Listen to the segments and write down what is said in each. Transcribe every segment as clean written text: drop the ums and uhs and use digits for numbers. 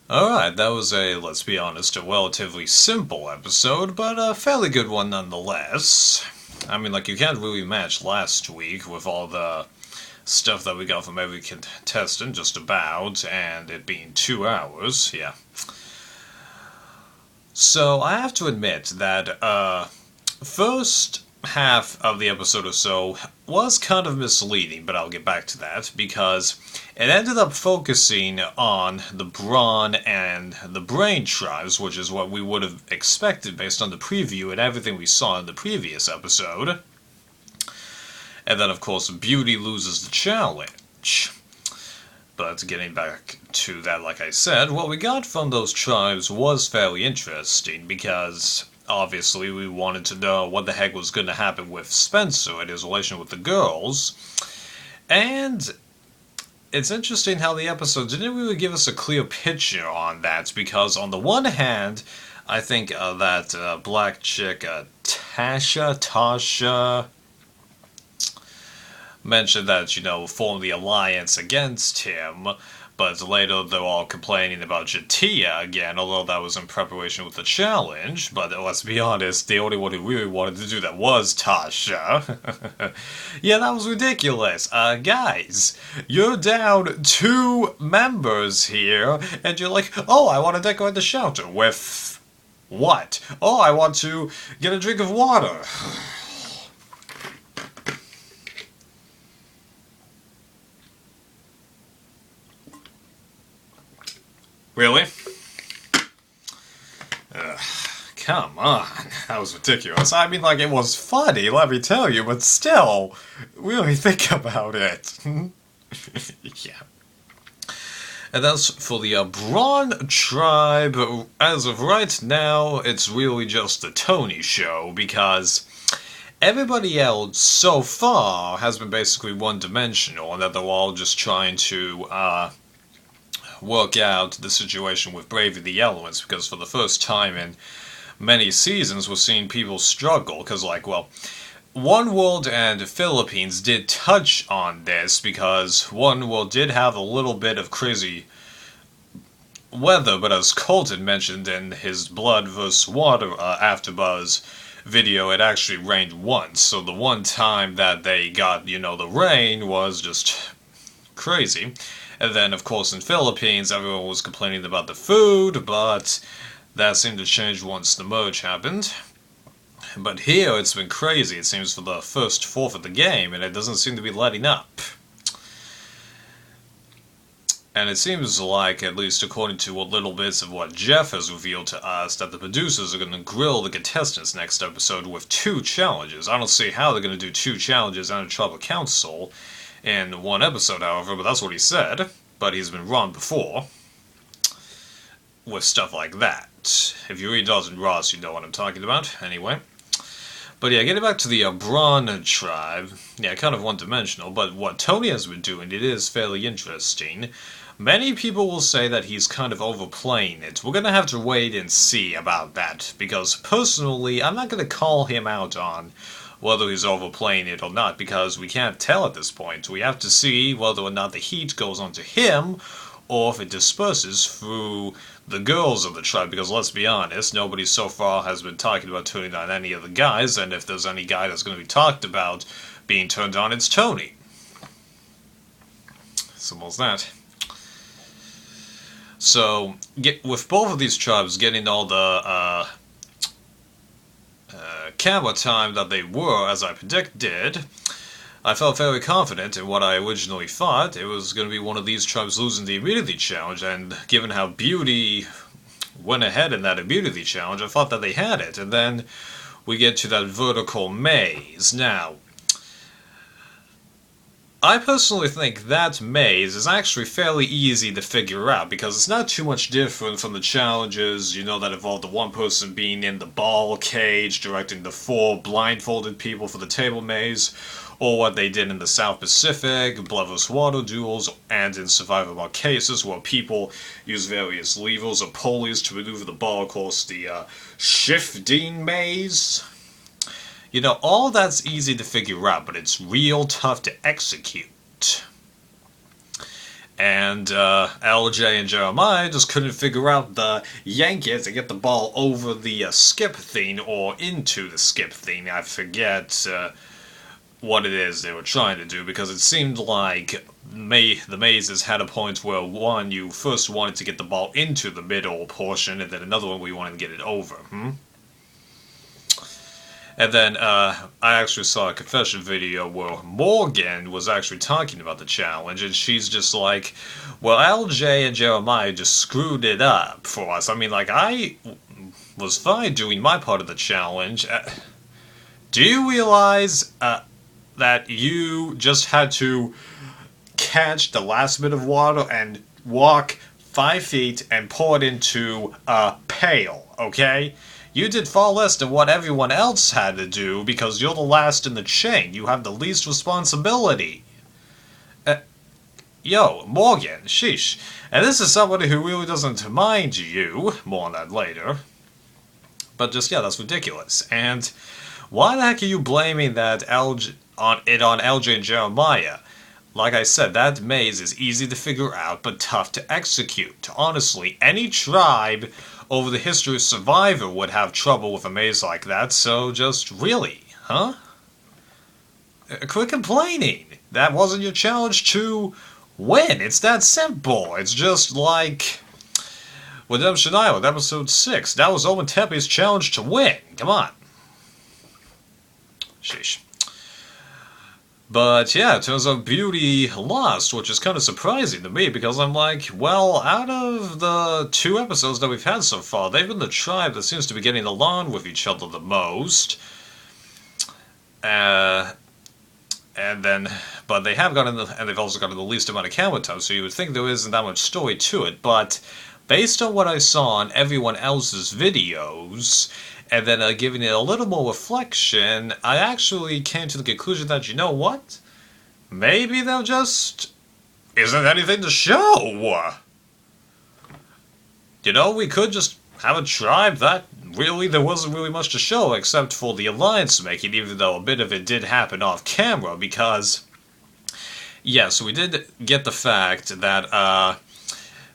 Alright, that was let's be honest, a relatively simple episode, but a fairly good one nonetheless. I mean, like, you can't really match last week with all the stuff that we got from every contestant, just about, and it being 2 hours, yeah. So, I have to admit that, first half of the episode or so was kind of misleading, but I'll get back to that because it ended up focusing on the brawn and the brain tribes, which is what we would have expected based on the preview and everything we saw in the previous episode. And then, of course, Beauty loses the challenge. But getting back to that, like I said, what we got from those tribes was fairly interesting because obviously we wanted to know what the heck was going to happen with Spencer and his relation with the girls. And it's interesting how the episode didn't really give us a clear picture on that because on the one hand, I think that black chick, Tasha, mentioned that, formed the alliance against him, but later they're all complaining about Jatia again, although that was in preparation with the challenge. But let's be honest, the only one who really wanted to do that was Tasha. Yeah, that was ridiculous. Guys, you're down 2 members here, and you're like, oh, I want to decorate the shelter with what? Oh, I want to get a drink of water. Really? Ugh, come on. That was ridiculous. I mean, like, it was funny, let me tell you, but still, really think about it. Yeah. And as for the Braun tribe, as of right now, it's really just the Tony show, because everybody else so far has been basically one-dimensional, and that they're all just trying to, work out the situation with Bravely the Elements, because for the first time in many seasons we're seeing people struggle, because, like, well, One World and Philippines did touch on this, because One World did have a little bit of crazy weather, but as Colton mentioned in his Blood vs. Water AfterBuzz video, it actually rained once, so the one time that they got, the rain was just crazy. And then, of course, in Philippines, everyone was complaining about the food, but that seemed to change once the merge happened. But here, it's been crazy, it seems, for the first fourth of the game, and it doesn't seem to be letting up. And it seems like, at least according to what little bits of what Jeff has revealed to us, that the producers are going to grill the contestants next episode with 2 challenges. I don't see how they're going to do 2 challenges and a Tribal Council in one episode, however, but that's what he said. But he's been wrong before with stuff like that. If you read Dawson Ross, you know what I'm talking about. Anyway. But yeah, getting back to the Braun tribe, yeah, kind of one-dimensional, but what Tony has been doing, it is fairly interesting. Many people will say that he's kind of overplaying it. We're going to have to wait and see about that, because personally, I'm not going to call him out on whether he's overplaying it or not, because we can't tell at this point. We have to see whether or not the heat goes onto him, or if it disperses through the girls of the tribe, because let's be honest, nobody so far has been talking about turning on any of the guys, and if there's any guy that's going to be talked about being turned on, it's Tony. Simple as that. So, with both of these tribes getting all the camera time that they were, as I predicted, I felt very confident in what I originally thought. It was going to be one of these tribes losing the immunity challenge, and given how Beauty went ahead in that immunity challenge, I thought that they had it. And then we get to that vertical maze. Now, I personally think that maze is actually fairly easy to figure out, because it's not too much different from the challenges, that involved the one person being in the ball cage, directing the 4 blindfolded people for the table maze, or what they did in the South Pacific, Blood vs. Water duels, and in Survivor Marquesas, where people use various levers or pulleys to maneuver the ball across the shifting maze. All that's easy to figure out, but it's real tough to execute. And LJ and Jeremiah just couldn't figure out the yank it to get the ball over the skip thing or into the skip thing. I forget what it is they were trying to do, because it seemed like the mazes had a point where one, you first wanted to get the ball into the middle portion, and then another one where you wanted to get it over. And then I actually saw a confession video where Morgan was actually talking about the challenge, and she's just like, well, LJ and Jeremiah just screwed it up for us. I mean, like, I was fine doing my part of the challenge. Do you realize that you just had to catch the last bit of water and walk 5 feet and pour it into a pail, okay? You did far less than what everyone else had to do because you're the last in the chain. You have the least responsibility. Yo, Morgan, sheesh. And this is somebody who really doesn't mind you. More on that later. But just, yeah, that's ridiculous. And why the heck are you blaming that on LJ and Jeremiah? Like I said, that maze is easy to figure out, but tough to execute. Honestly, any tribe over the history of Survivor would have trouble with a maze like that, so just really, huh? Quit complaining. That wasn't your challenge to win. It's that simple. It's just like Redemption Island, episode 6. That was Owen Tepe's challenge to win. Come on. Sheesh. But yeah, it turns out Beauty lost, which is kind of surprising to me, because I'm like, well, out of the 2 episodes that we've had so far, they've been the tribe that seems to be getting along with each other the most. But they have gotten and they've also gotten the least amount of camera time, so you would think there isn't that much story to it, but based on what I saw on everyone else's videos, and then giving it a little more reflection, I actually came to the conclusion that, you know what? Maybe there just isn't anything to show. You know, we could just have a tribe that really there wasn't really much to show except for the alliance making, even though a bit of it did happen off camera, because, yes, we did get the fact that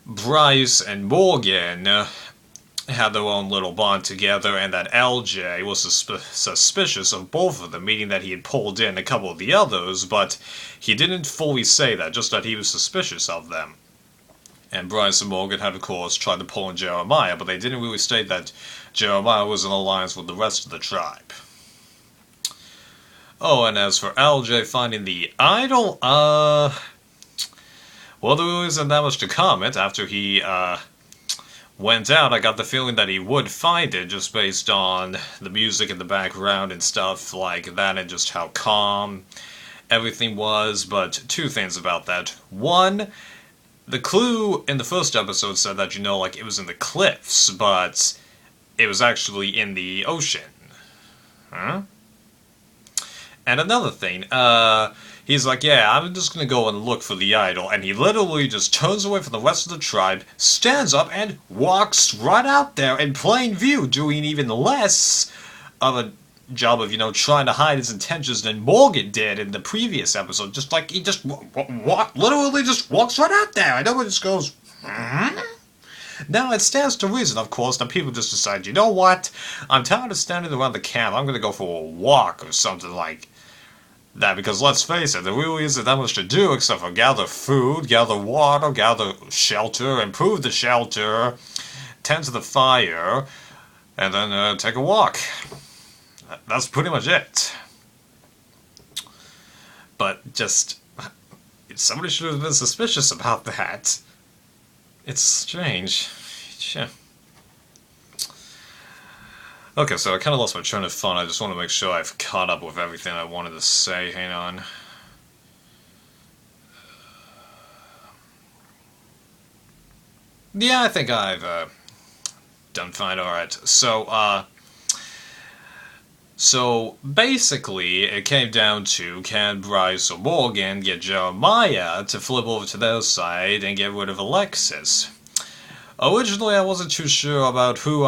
Bryce and Morgan had their own little bond together, and that LJ was suspicious of both of them, meaning that he had pulled in a couple of the others, but he didn't fully say that, just that he was suspicious of them. And Bryce and Morgan had, of course, tried to pull in Jeremiah, but they didn't really state that Jeremiah was in alliance with the rest of the tribe. Oh, and as for LJ finding the idol, well, there really isn't that much to comment. After he, went out, I got the feeling that he would find it, just based on the music in the background and stuff like that, and just how calm everything was. But 2 things about that. 1, the clue in the first episode said that, you know, like, it was in the cliffs, but it was actually in the ocean. Huh? And another thing, he's like, yeah, I'm just gonna go and look for the idol, and he literally just turns away from the rest of the tribe, stands up, and walks right out there in plain view, doing even less of a job of, you know, trying to hide his intentions than Morgan did in the previous episode. Just like, he just literally just walks right out there, and everyone just goes, hmm? Now, it stands to reason, of course, that people just decide, you know what, I'm tired of standing around the camp, I'm gonna go for a walk or something like that, because let's face it, there really isn't that much to do except for gather food, gather water, gather shelter, improve the shelter, tend to the fire, and then take a walk. That's pretty much it. But just, somebody should have been suspicious about that. It's strange. Yeah. Okay, so I kind of lost my train of thought. I just want to make sure I've caught up with everything I wanted to say. Hang on. Yeah, I think I've done fine. Alright, so basically, it came down to, can Bryce or Morgan get Jeremiah to flip over to their side and get rid of Alexis? Originally, I wasn't too sure about how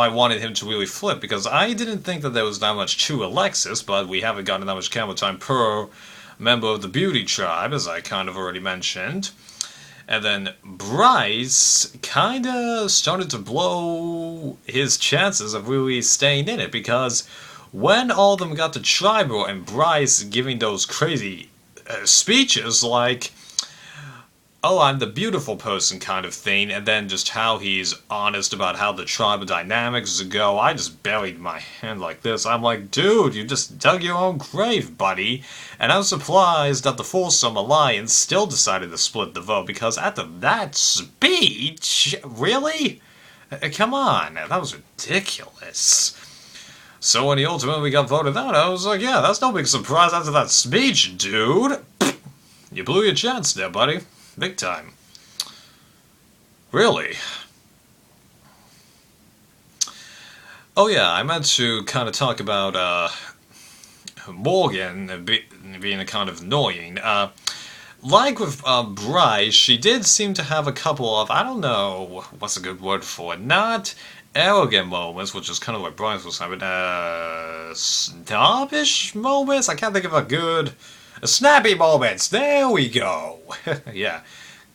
I wanted him to really flip, because I didn't think that there was that much to Alexis, but we haven't gotten that much camera time per member of the Beauty Tribe, as I kind of already mentioned. And then Bryce kind of started to blow his chances of really staying in it, because when all of them got to Tribal and Bryce giving those crazy speeches like, oh, I'm the beautiful person kind of thing, and then just how he's honest about how the tribal dynamics go, I just buried my hand like this. I'm like, dude, you just dug your own grave, buddy. And I was surprised that the Foursome Alliance still decided to split the vote, because after that speech, really? Come on, that was ridiculous. So when he ultimately got voted out, I was like, yeah, that's no big surprise after that speech, dude. You blew your chance there, buddy. Big time. Really? Oh yeah, I meant to kind of talk about Morgan being a kind of annoying. Like with Bryce, she did seem to have a couple of, I don't know, what's a good word for it, not arrogant moments, which is kind of what Bryce was having, snobbish moments? I can't think of a good... snappy moments! There we go! Yeah.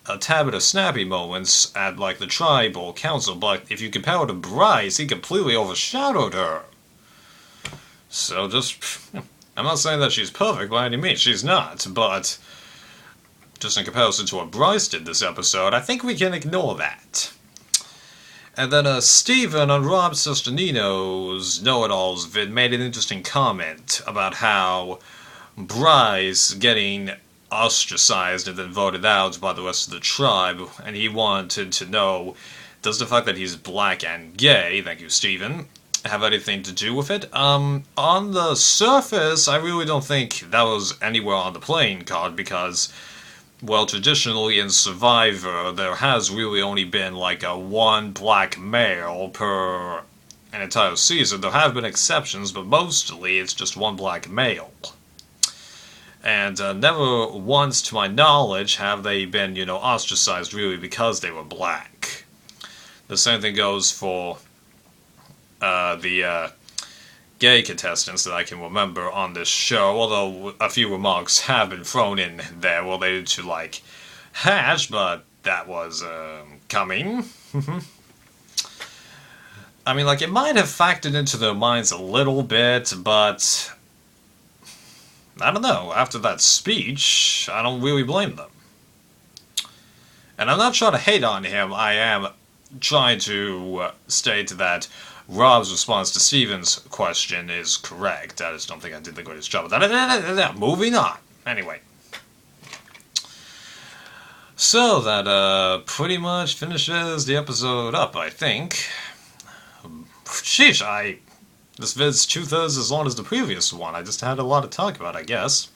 A tad bit of snappy moments at, like, the tribal council, but if you compare her to Bryce, he completely overshadowed her. So just... I'm not saying that she's perfect by any means, she's not, but... just in comparison to what Bryce did this episode, I think we can ignore that. And then Steven on Rob Sesternino's Know-It-Alls vid made an interesting comment about how Bryce getting ostracized and then voted out by the rest of the tribe, and he wanted to know, does the fact that he's black and gay, thank you Steven, have anything to do with it? On the surface, I really don't think that was anywhere on the playing card, because, well, traditionally in Survivor, there has really only been like a one black male per an entire season. There have been exceptions, but mostly it's just one black male. And never once, to my knowledge, have they been, ostracized really because they were black. The same thing goes for the gay contestants that I can remember on this show, although a few remarks have been thrown in there related to, like, Hash, but that was coming. I mean, like, it might have factored into their minds a little bit, but... I don't know, after that speech, I don't really blame them. And I'm not trying to hate on him, I am trying to state that Rob's response to Steven's question is correct. I just don't think I did the greatest job of that. Moving on. Anyway. So that pretty much finishes the episode up, I think. Sheesh, this vid's 2/3 as long as the previous one. I just had a lot to talk about, I guess.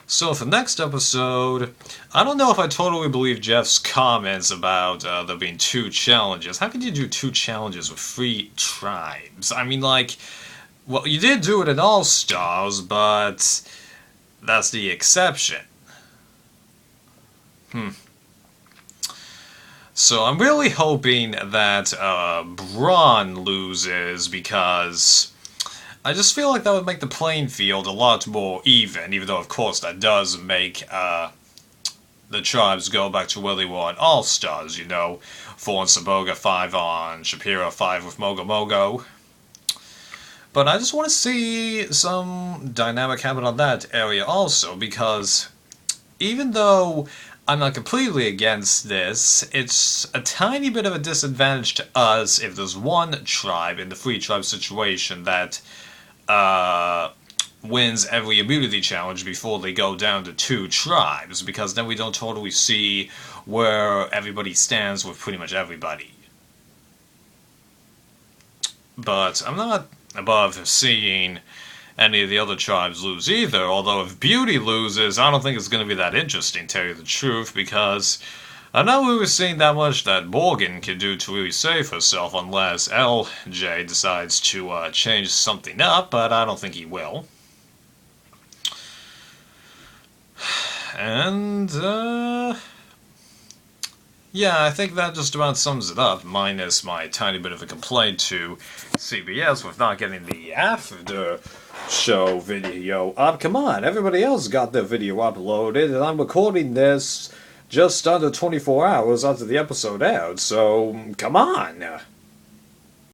So for next episode, I don't know if I totally believe Jeff's comments about there being 2 challenges. How could you do 2 challenges with 3 tribes? I mean, like, well, you did do it in All-Stars, but that's the exception. So I'm really hoping that Braun loses, because I just feel like that would make the playing field a lot more even though, of course, that does make the tribes go back to where they were in All-Stars, 4 on Saboga, 5 on Shapiro, 5 with Mogo Mogo. But I just want to see some dynamic happen on that area also, because even though I'm not completely against this, it's a tiny bit of a disadvantage to us if there's one tribe in the 3-tribe situation that wins every immunity challenge before they go down to 2 tribes, because then we don't totally see where everybody stands with pretty much everybody. But I'm not above seeing any of the other tribes lose either, although if Beauty loses, I don't think it's going to be that interesting, to tell you the truth, because I'm not really seeing that much that Morgan can do to really save herself unless LJ decides to change something up, but I don't think he will. And, Yeah, I think that just about sums it up, minus my tiny bit of a complaint to CBS with not getting the after show video up. Come on, everybody else got their video uploaded, and I'm recording this just under 24 hours after the episode aired, so come on.